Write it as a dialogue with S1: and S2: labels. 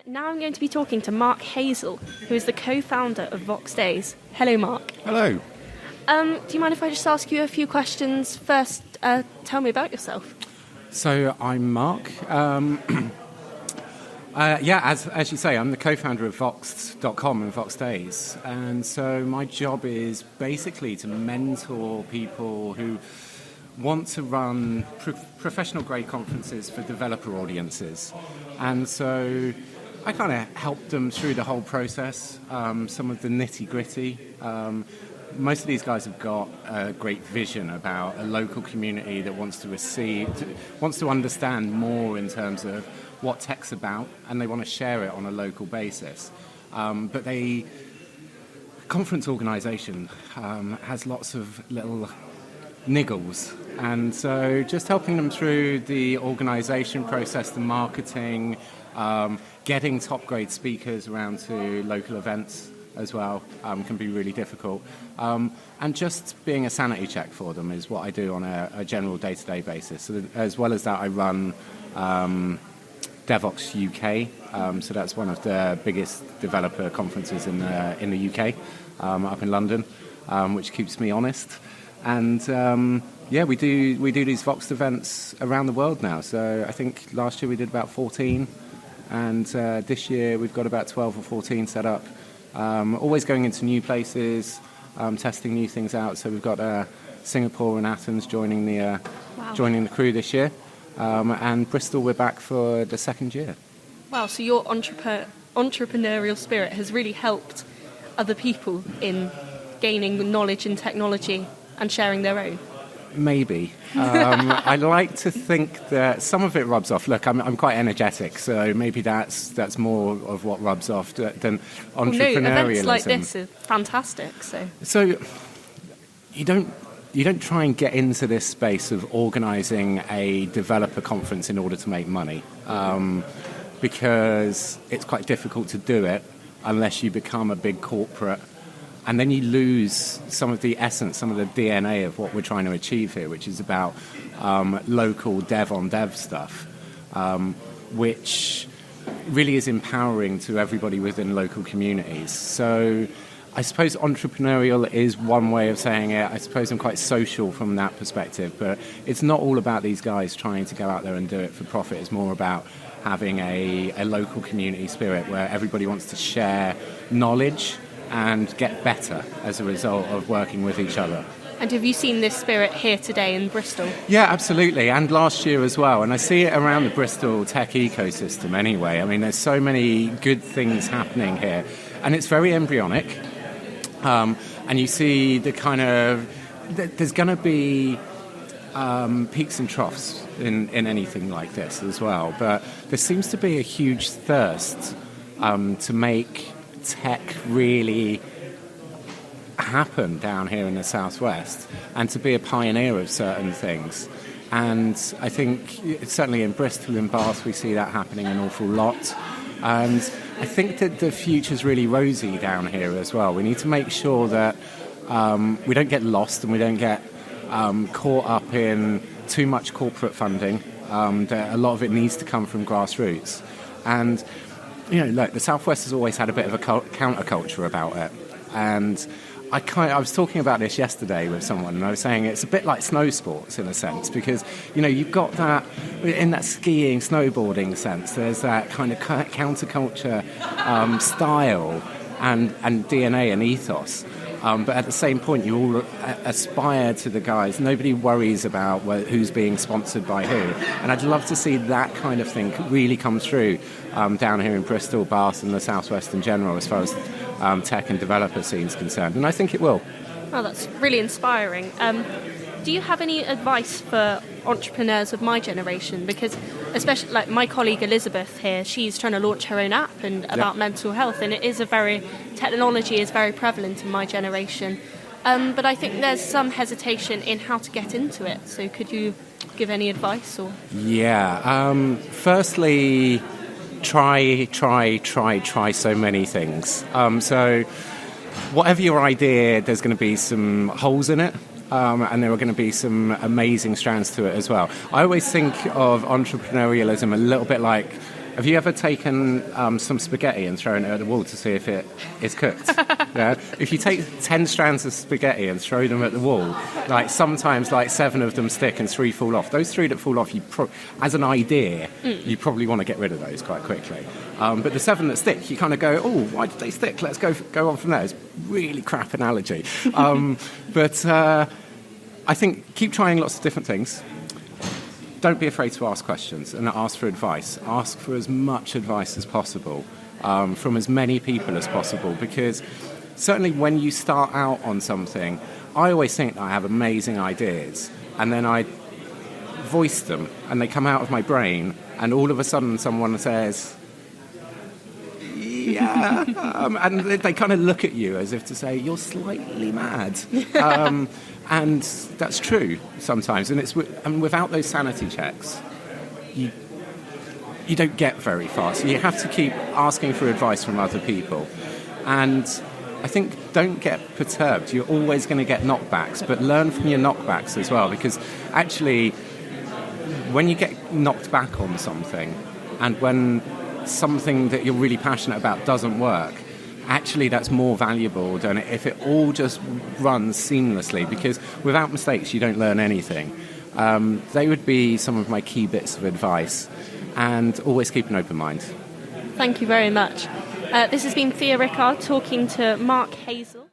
S1: Now I'm going to be talking to Mark Hazel, who is the co-founder of Voxxed. Hello, Mark.
S2: Hello.
S1: Do you mind if I just ask you a few questions first? Tell me about yourself.
S2: So I'm Mark. As you say, I'm the co-founder of Voxxed.com and Voxxed. And so my job is basically to mentor people who want to run professional-grade conferences for developer audiences. And so I kind of help them through the whole process, some of the nitty-gritty. Most of these guys have got a great vision about a local community that wants to understand more in terms of what tech's about, and they want to share it on a local basis. But conference organisation has lots of little niggles, and so just helping them through the organisation process, the marketing, getting top-grade speakers around to local events as well can be really difficult. And just being a sanity check for them is what I do on a general day-to-day basis. So as well as that, I run DevOps UK, so that's one of the biggest developer conferences in the UK, up in London, which keeps me honest. And we do these Voxxed events around the world now. So I think last year we did about 14, and this year we've got about 12 or 14 set up. Always going into new places, testing new things out. So we've got Singapore and Athens joining the crew this year, and Bristol we're back for the second year.
S1: Wow, so your entrepreneurial spirit has really helped other people in gaining knowledge in technology and sharing their own.
S2: Maybe. I like to think that some of it rubs off. Look, I'm quite energetic, so maybe that's more of what rubs off than entrepreneurialism.
S1: No, events like this are fantastic.
S2: So you don't try and get into this space of organising a developer conference in order to make money, because it's quite difficult to do it unless you become a big corporate. And then you lose some of the essence, some of the DNA of what we're trying to achieve here, which is about local dev-on-dev stuff, which really is empowering to everybody within local communities. So I suppose entrepreneurial is one way of saying it. I suppose I'm quite social from that perspective, but it's not all about these guys trying to go out there and do it for profit. It's more about having a local community spirit where everybody wants to share knowledge and get better as a result of working with each other.
S1: And have you seen this spirit here today in Bristol?
S2: Yeah, absolutely, and last year as well. And I see it around the Bristol tech ecosystem anyway. I mean, there's so many good things happening here, and it's very embryonic. And you see the kind of... There's going to be peaks and troughs in anything like this as well. But there seems to be a huge thirst to make tech really happen down here in the southwest, and to be a pioneer of certain things. And I think certainly in Bristol and Bath we see that happening an awful lot, and I think that the future's really rosy down here as well. We need to make sure that we don't get lost and we don't get caught up in too much corporate funding. That a lot of it needs to come from grassroots. And look, the Southwest has always had a bit of a counterculture about it. And I was talking about this yesterday with someone, and I was saying it's a bit like snow sports in a sense, because, you've got that, in that skiing, snowboarding sense, there's that kind of counterculture style and DNA and ethos. But at the same point, you all aspire to the guys. Nobody worries about who's being sponsored by who. And I'd love to see that kind of thing really come through down here in Bristol, Bath, and the Southwest in general, as far as tech and developer scene is concerned. And I think it will.
S1: Oh, that's really inspiring. Do you have any advice for entrepreneurs of my generation? Because especially like my colleague Elizabeth here, she's trying to launch her own app about mental health, and technology is very prevalent in my generation. But I think there's some hesitation in how to get into it. So could you give any advice? Or
S2: firstly, try so many things. So whatever your idea, there's going to be some holes in it. And there are going to be some amazing strands to it as well. I always think of entrepreneurialism a little bit like Have you ever taken some spaghetti and thrown it at the wall to see if it is cooked? Yeah. If you take 10 strands of spaghetti and throw them at the wall, like sometimes like 7 of them stick and 3 fall off. Those 3 that fall off, as an idea, you probably want to get rid of those quite quickly. But the 7 that stick, you kind of go, oh, why did they stick? Let's go on from there. It's a really crap analogy. But I think keep trying lots of different things. Don't be afraid to ask questions and ask for advice. Ask for as much advice as possible from as many people as possible, because certainly when you start out on something, I always think that I have amazing ideas, and then I voice them and they come out of my brain, and all of a sudden someone says, yeah, and they kind of look at you as if to say, you're slightly mad. And that's true sometimes, and without those sanity checks, you don't get very far. So you have to keep asking for advice from other people. And I think don't get perturbed. You're always going to get knockbacks, but learn from your knockbacks as well, because actually when you get knocked back on something, and when something that you're really passionate about doesn't work, actually that's more valuable than if it all just runs seamlessly, because without mistakes you don't learn anything. They would be some of my key bits of advice, and always keep an open mind.
S1: Thank you very much. This has been Thea Rickard talking to Mark Hazel.